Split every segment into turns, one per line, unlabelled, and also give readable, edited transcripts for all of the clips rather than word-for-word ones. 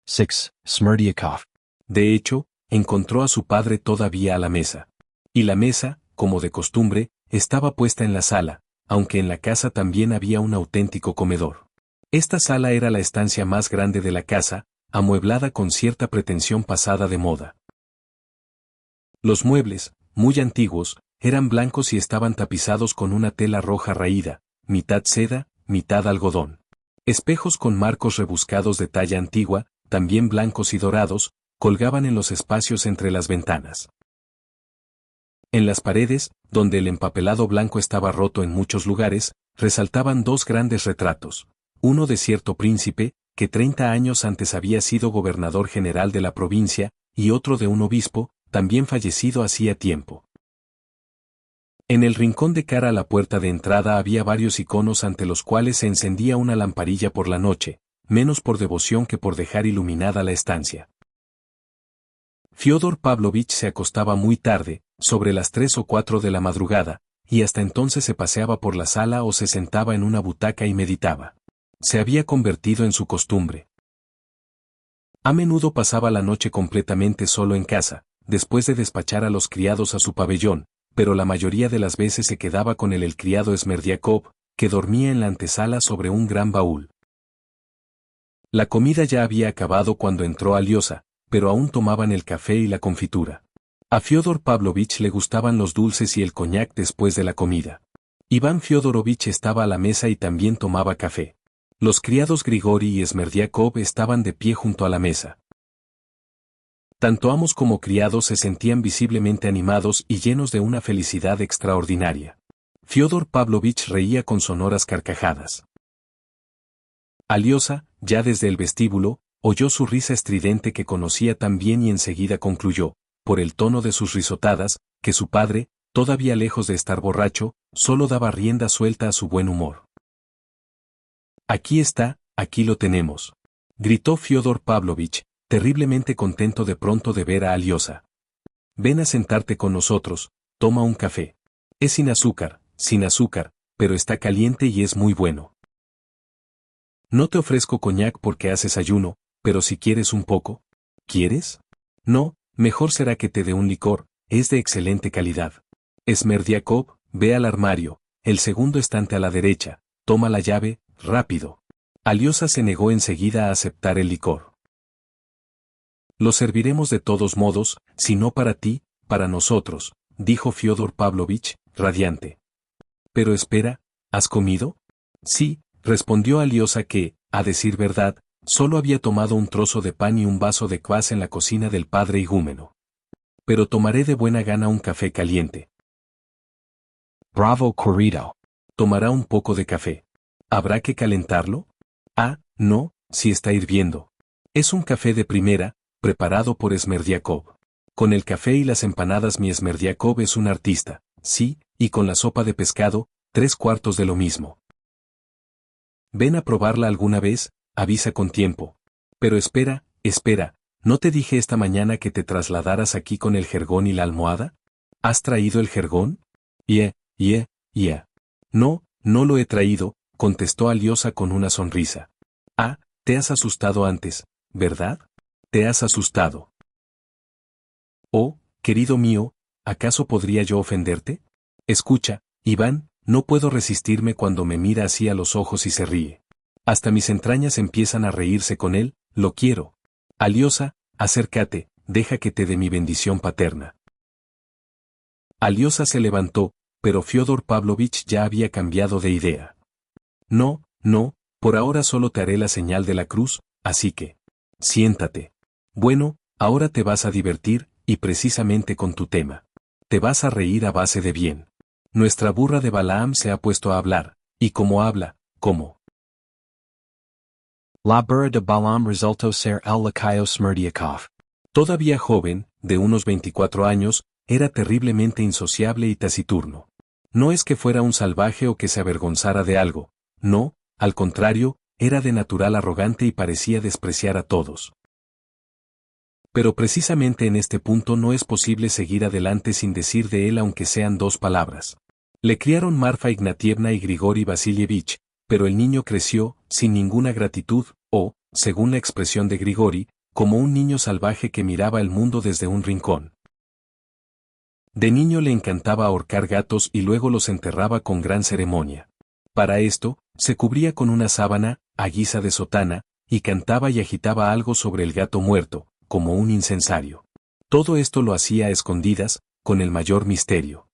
6. Smerdyakov.
De hecho, encontró a su padre todavía a la mesa. Y la mesa, como de costumbre, estaba puesta en la sala, aunque en la casa también había un auténtico comedor. Esta sala era la estancia más grande de la casa, amueblada con cierta pretensión pasada de moda. Los muebles, muy antiguos, eran blancos y estaban tapizados con una tela roja raída, mitad seda, mitad algodón. Espejos con marcos rebuscados de talla antigua, también blancos y dorados, colgaban en los espacios entre las ventanas. En las paredes, donde el empapelado blanco estaba roto en muchos lugares, resaltaban dos grandes retratos, uno de cierto príncipe, que 30 años antes había sido gobernador general de la provincia, y otro de un obispo, también fallecido hacía tiempo. En el rincón de cara a la puerta de entrada había varios iconos ante los cuales se encendía una lamparilla por la noche, menos por devoción que por dejar iluminada la estancia. Fyodor Pavlovich se acostaba muy tarde, sobre las 3 o 4 de la madrugada, y hasta entonces se paseaba por la sala o se sentaba en una butaca y meditaba. Se había convertido en su costumbre. A menudo pasaba la noche completamente solo en casa, después de despachar a los criados a su pabellón, pero la mayoría de las veces se quedaba con el criado Smerdyakov, que dormía en la antesala sobre un gran baúl. La comida ya había acabado cuando entró Alyosha, pero aún tomaban el café y la confitura. A Fyodor Pavlovich le gustaban los dulces y el coñac después de la comida. Iván Fyodorovich estaba a la mesa y también tomaba café. Los criados Grigori y Smerdyakov estaban de pie junto a la mesa. Tanto amos como criados se sentían visiblemente animados y llenos de una felicidad extraordinaria. Fyodor Pavlovich reía con sonoras carcajadas. Alyosha, ya desde el vestíbulo, oyó su risa estridente que conocía tan bien y enseguida concluyó, por el tono de sus risotadas, que su padre, todavía lejos de estar borracho, solo daba rienda suelta a su buen humor. Aquí está, aquí lo tenemos, gritó Fyodor Pavlovich, terriblemente contento de pronto de ver a Alyosha. Ven a sentarte con nosotros, toma un café. Es sin azúcar, pero está caliente y es muy bueno. No te ofrezco coñac porque haces ayuno, pero si quieres un poco. ¿Quieres? No, mejor será que te dé un licor, es de excelente calidad. Smerdyakov, ve al armario, el segundo estante a la derecha, toma la llave, rápido. Alyosha se negó enseguida a aceptar el licor. Lo serviremos de todos modos, si no para ti, para nosotros, dijo Fyodor Pavlovich, radiante. Pero espera, ¿has comido? Sí, respondió Alyosha que, a decir verdad, solo había tomado un trozo de pan y un vaso de kvass en la cocina del padre igúmeno. Pero tomaré de buena gana un café caliente.
Bravo, querido.
Tomará un poco de café. ¿Habrá que calentarlo? Ah, no, si está hirviendo. Es un café de primera, preparado por Smerdyakov. Con el café y las empanadas mi Smerdyakov es un artista, sí, y con la sopa de pescado, 3/4 de lo mismo. Ven a probarla alguna vez, avisa con tiempo. Pero espera, ¿no te dije esta mañana que te trasladaras aquí con el jergón y la almohada? ¿Has traído el jergón? Yeah. No, no lo he traído, contestó Alyosha con una sonrisa. Ah, te has asustado antes, ¿verdad? Te has asustado. Oh, querido mío, ¿acaso podría yo ofenderte? Escucha, Iván, no puedo resistirme cuando me mira así a los ojos y se ríe. Hasta mis entrañas empiezan a reírse con él, lo quiero. Alyosha, acércate, deja que te dé mi bendición paterna. Alyosha se levantó, pero Fyodor Pavlovich ya había cambiado de idea. No, por ahora solo te haré la señal de la cruz, así que, siéntate. Bueno, ahora te vas a divertir, y precisamente con tu tema. Te vas a reír a base de bien. Nuestra burra de Balaam se ha puesto a hablar, y como habla, ¿cómo?
La burra de Balaam resultó ser el lacayo Smerdyakov.
Todavía joven, de unos 24 años, era terriblemente insociable y taciturno. No es que fuera un salvaje o que se avergonzara de algo, no, al contrario, era de natural arrogante y parecía despreciar a todos. Pero precisamente en este punto no es posible seguir adelante sin decir de él aunque sean 2 palabras. Le criaron Marfa Ignatievna y Grigori Vasilievich, pero el niño creció, sin ninguna gratitud, o, según la expresión de Grigori, como un niño salvaje que miraba el mundo desde un rincón. De niño le encantaba ahorcar gatos y luego los enterraba con gran ceremonia. Para esto, se cubría con una sábana, a guisa de sotana, y cantaba y agitaba algo sobre el gato muerto, como un incensario. Todo esto lo hacía a escondidas, con el mayor misterio.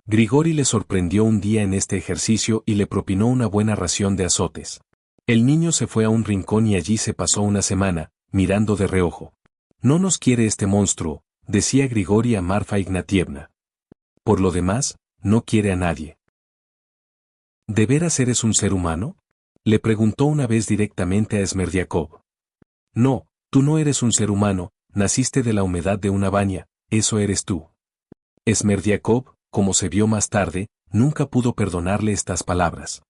Grigori le sorprendió un día en este ejercicio y le propinó una buena ración de azotes. El niño se fue a un rincón y allí se pasó una semana, mirando de reojo. «No nos quiere este monstruo», decía Grigori a Marfa Ignatievna. «Por lo demás, no quiere a nadie». ¿De veras eres un ser humano?, le preguntó una vez directamente a Smerdiakov. «No, tú no eres un ser humano, naciste de la humedad de una baña, eso eres tú». Smerdiakov, como se vio más tarde, nunca pudo perdonarle estas palabras.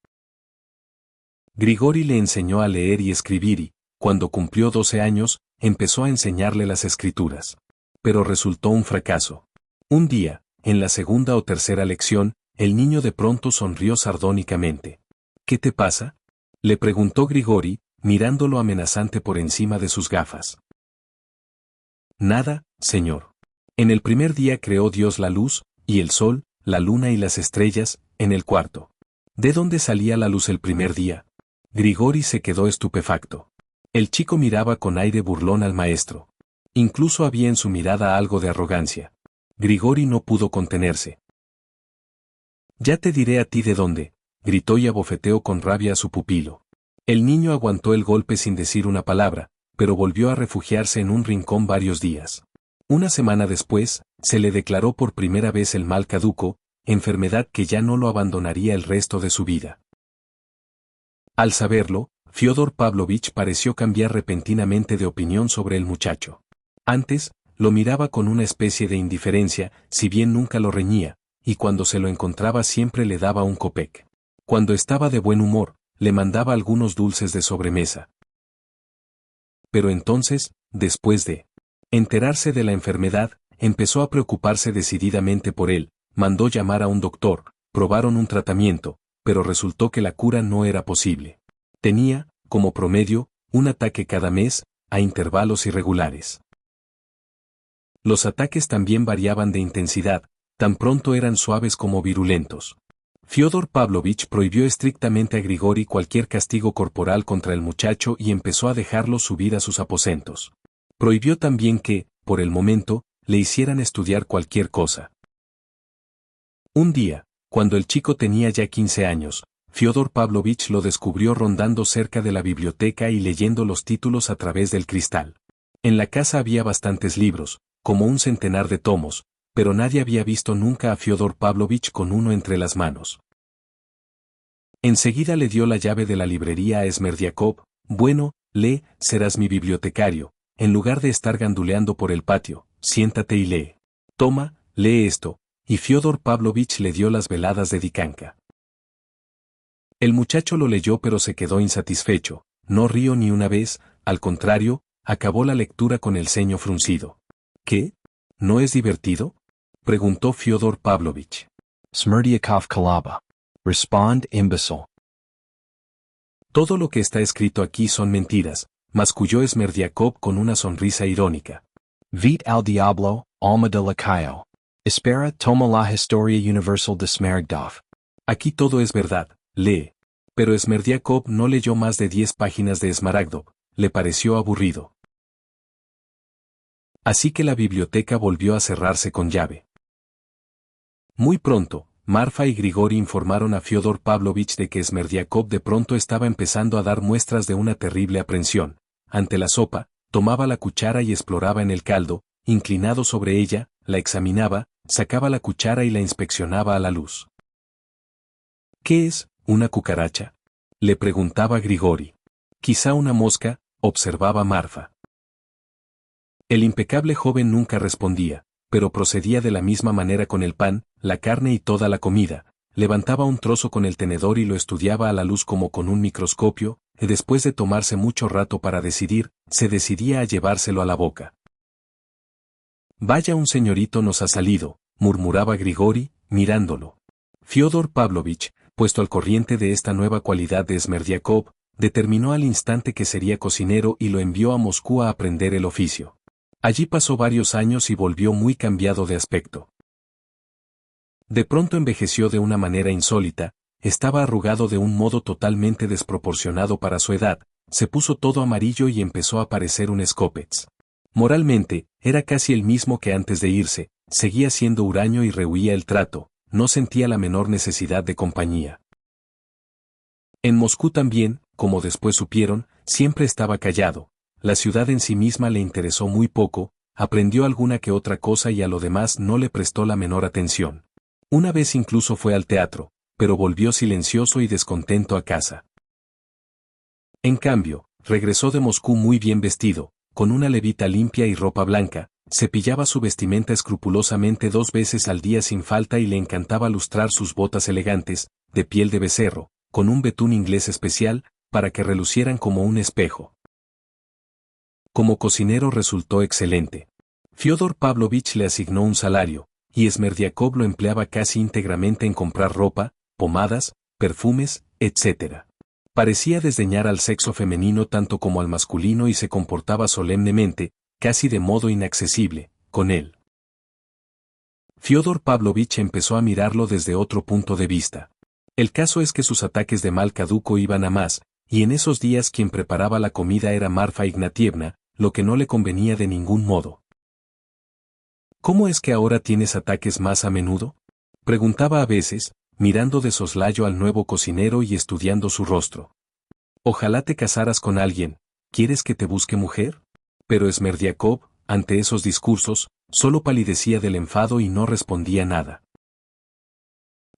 Grigori le enseñó a leer y escribir y, cuando cumplió 12 años, empezó a enseñarle las escrituras. Pero resultó un fracaso. Un día, en la segunda o tercera lección, el niño de pronto sonrió sardónicamente. «¿Qué te pasa?», le preguntó Grigori, mirándolo amenazante por encima de sus gafas. «Nada, señor. En el primer día creó Dios la luz, y el sol, la luna y las estrellas, en el cuarto». ¿De dónde salía la luz el primer día? Grigori se quedó estupefacto. El chico miraba con aire burlón al maestro. Incluso había en su mirada algo de arrogancia. Grigori no pudo contenerse. «Ya te diré a ti de dónde», gritó y abofeteó con rabia a su pupilo. El niño aguantó el golpe sin decir una palabra, pero volvió a refugiarse en un rincón varios días. Una semana después, se le declaró por primera vez el mal caduco, enfermedad que ya no lo abandonaría el resto de su vida. Al saberlo, Fyodor Pavlovich pareció cambiar repentinamente de opinión sobre el muchacho. Antes, lo miraba con una especie de indiferencia, si bien nunca lo reñía, y cuando se lo encontraba siempre le daba un kopek. Cuando estaba de buen humor, le mandaba algunos dulces de sobremesa. Pero entonces, después de enterarse de la enfermedad, empezó a preocuparse decididamente por él, mandó llamar a un doctor, probaron un tratamiento, pero resultó que la cura no era posible. Tenía, como promedio, un ataque cada mes, a intervalos irregulares. Los ataques también variaban de intensidad, tan pronto eran suaves como virulentos. Fyodor Pavlovich prohibió estrictamente a Grigori cualquier castigo corporal contra el muchacho y empezó a dejarlo subir a sus aposentos. Prohibió también que, por el momento, le hicieran estudiar cualquier cosa. Un día, cuando el chico tenía ya 15 años, Fyodor Pavlovich lo descubrió rondando cerca de la biblioteca y leyendo los títulos a través del cristal. En la casa había bastantes libros, como un centenar de tomos, pero nadie había visto nunca a Fyodor Pavlovich con uno entre las manos. Enseguida le dio la llave de la librería a Smerdiakov. «Bueno, lee, serás mi bibliotecario, en lugar de estar ganduleando por el patio, siéntate y lee. Toma, lee esto», y Fyodor Pavlovich le dio las veladas de Dikanka. El muchacho lo leyó pero se quedó insatisfecho, no rió ni una vez, al contrario, acabó la lectura con el ceño fruncido. «¿Qué? ¿No es divertido?», preguntó Fyodor Pavlovich.
Smerdyakov Kalaba. Respond, imbécile.
«Todo lo que está escrito aquí son mentiras», masculló Smerdiakov con una sonrisa irónica.
Vite al diablo, alma de lacayo. Espera, toma la historia universal de Smerdyakov.
Aquí todo es verdad, lee. Pero Smerdiakov no leyó más de 10 páginas de Smaragdov, le pareció aburrido. Así que la biblioteca volvió a cerrarse con llave. Muy pronto, Marfa y Grigori informaron a Fyodor Pavlovich de que Smerdiakov de pronto estaba empezando a dar muestras de una terrible aprensión. Ante la sopa, tomaba la cuchara y exploraba en el caldo, inclinado sobre ella, la examinaba, sacaba la cuchara y la inspeccionaba a la luz. «¿Qué es, una cucaracha?», le preguntaba Grigori. «Quizá una mosca», observaba Marfa. El impecable joven nunca respondía, pero procedía de la misma manera con el pan, la carne y toda la comida. Levantaba un trozo con el tenedor y lo estudiaba a la luz como con un microscopio, y después de tomarse mucho rato para decidir, se decidía a llevárselo a la boca. «Vaya, un señorito nos ha salido», murmuraba Grigori, mirándolo. Fyodor Pavlovich, puesto al corriente de esta nueva cualidad de Smerdiakov, determinó al instante que sería cocinero y lo envió a Moscú a aprender el oficio. Allí pasó varios años y volvió muy cambiado de aspecto. De pronto envejeció de una manera insólita, estaba arrugado de un modo totalmente desproporcionado para su edad, se puso todo amarillo y empezó a parecer un escopets. Moralmente, era casi el mismo que antes de irse, seguía siendo huraño y rehuía el trato, no sentía la menor necesidad de compañía. En Moscú también, como después supieron, siempre estaba callado, la ciudad en sí misma le interesó muy poco, aprendió alguna que otra cosa y a lo demás no le prestó la menor atención. Una vez incluso fue al teatro, pero volvió silencioso y descontento a casa. En cambio, regresó de Moscú muy bien vestido, con una levita limpia y ropa blanca, cepillaba su vestimenta escrupulosamente 2 veces al día sin falta y le encantaba lustrar sus botas elegantes, de piel de becerro, con un betún inglés especial, para que relucieran como un espejo. Como cocinero resultó excelente. Fyodor Pavlovich le asignó un salario, y Smerdiakov lo empleaba casi íntegramente en comprar ropa, pomadas, perfumes, etc. Parecía desdeñar al sexo femenino tanto como al masculino y se comportaba solemnemente, casi de modo inaccesible, con él. Fyodor Pavlovich empezó a mirarlo desde otro punto de vista. El caso es que sus ataques de mal caduco iban a más, y en esos días quien preparaba la comida era Marfa Ignatievna, lo que no le convenía de ningún modo. ¿Cómo es que ahora tienes ataques más a menudo?, preguntaba a veces, mirando de soslayo al nuevo cocinero y estudiando su rostro. Ojalá te casaras con alguien, ¿quieres que te busque mujer? Pero Smerdiakov, ante esos discursos, solo palidecía del enfado y no respondía nada.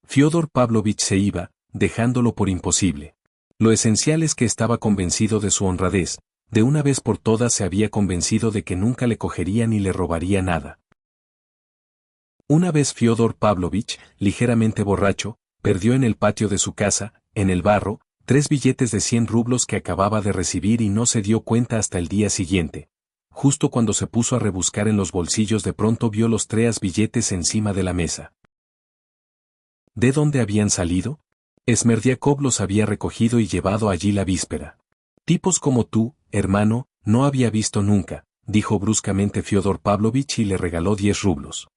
Fyodor Pavlovich se iba, dejándolo por imposible. Lo esencial es que estaba convencido de su honradez, de una vez por todas se había convencido de que nunca le cogería ni le robaría nada. Una vez Fyodor Pavlovich, ligeramente borracho, perdió en el patio de su casa, en el barro, 3 billetes de 100 rublos que acababa de recibir y no se dio cuenta hasta el día siguiente. Justo cuando se puso a rebuscar en los bolsillos de pronto vio los 3 billetes encima de la mesa. ¿De dónde habían salido? Smerdiakov los había recogido y llevado allí la víspera. Tipos como tú, hermano, no había visto nunca, dijo bruscamente Fyodor Pavlovich y le regaló 10 rublos.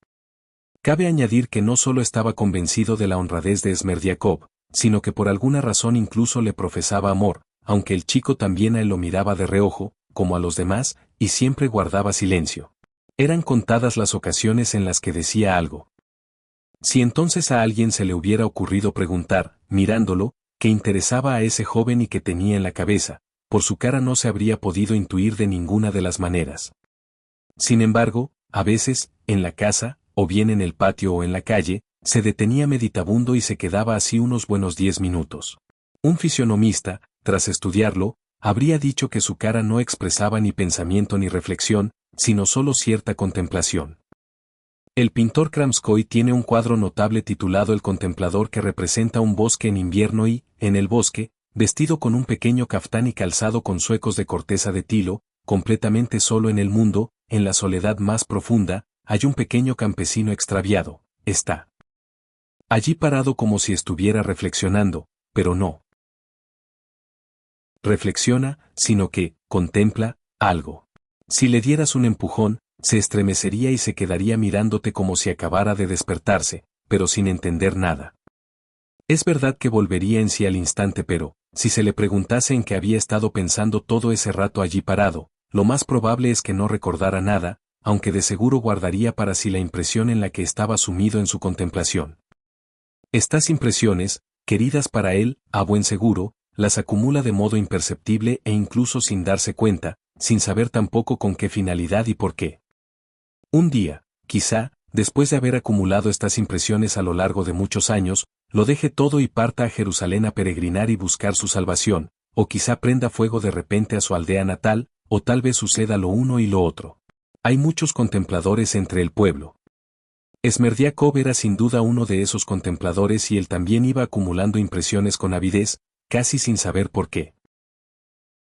Cabe añadir que no solo estaba convencido de la honradez de Smerdiakov, sino que por alguna razón incluso le profesaba amor, aunque el chico también a él lo miraba de reojo, como a los demás, y siempre guardaba silencio. Eran contadas las ocasiones en las que decía algo. Si entonces a alguien se le hubiera ocurrido preguntar, mirándolo, qué interesaba a ese joven y qué tenía en la cabeza, por su cara no se habría podido intuir de ninguna de las maneras. Sin embargo, a veces, en la casa, o bien en el patio o en la calle, se detenía meditabundo y se quedaba así unos buenos 10 minutos. Un fisionomista, tras estudiarlo, habría dicho que su cara no expresaba ni pensamiento ni reflexión, sino solo cierta contemplación. El pintor Kramskoy tiene un cuadro notable titulado El Contemplador que representa un bosque en invierno y, en el bosque, vestido con un pequeño caftán y calzado con zuecos de corteza de tilo, completamente solo en el mundo, en la soledad más profunda, hay un pequeño campesino extraviado, está allí parado como si estuviera reflexionando, pero no reflexiona, sino que contempla algo. Si le dieras un empujón, se estremecería y se quedaría mirándote como si acabara de despertarse, pero sin entender nada. Es verdad que volvería en sí al instante, pero, si se le preguntase en qué había estado pensando todo ese rato allí parado, lo más probable es que no recordara nada, aunque de seguro guardaría para sí la impresión en la que estaba sumido en su contemplación. Estas impresiones, queridas para él, a buen seguro, las acumula de modo imperceptible e incluso sin darse cuenta, sin saber tampoco con qué finalidad y por qué. Un día, quizá, después de haber acumulado estas impresiones a lo largo de muchos años, lo deje todo y parta a Jerusalén a peregrinar y buscar su salvación, o quizá prenda fuego de repente a su aldea natal, o tal vez suceda lo uno y lo otro. Hay muchos contempladores entre el pueblo. Smerdiakov era sin duda uno de esos contempladores y él también iba acumulando impresiones con avidez, casi sin saber por qué.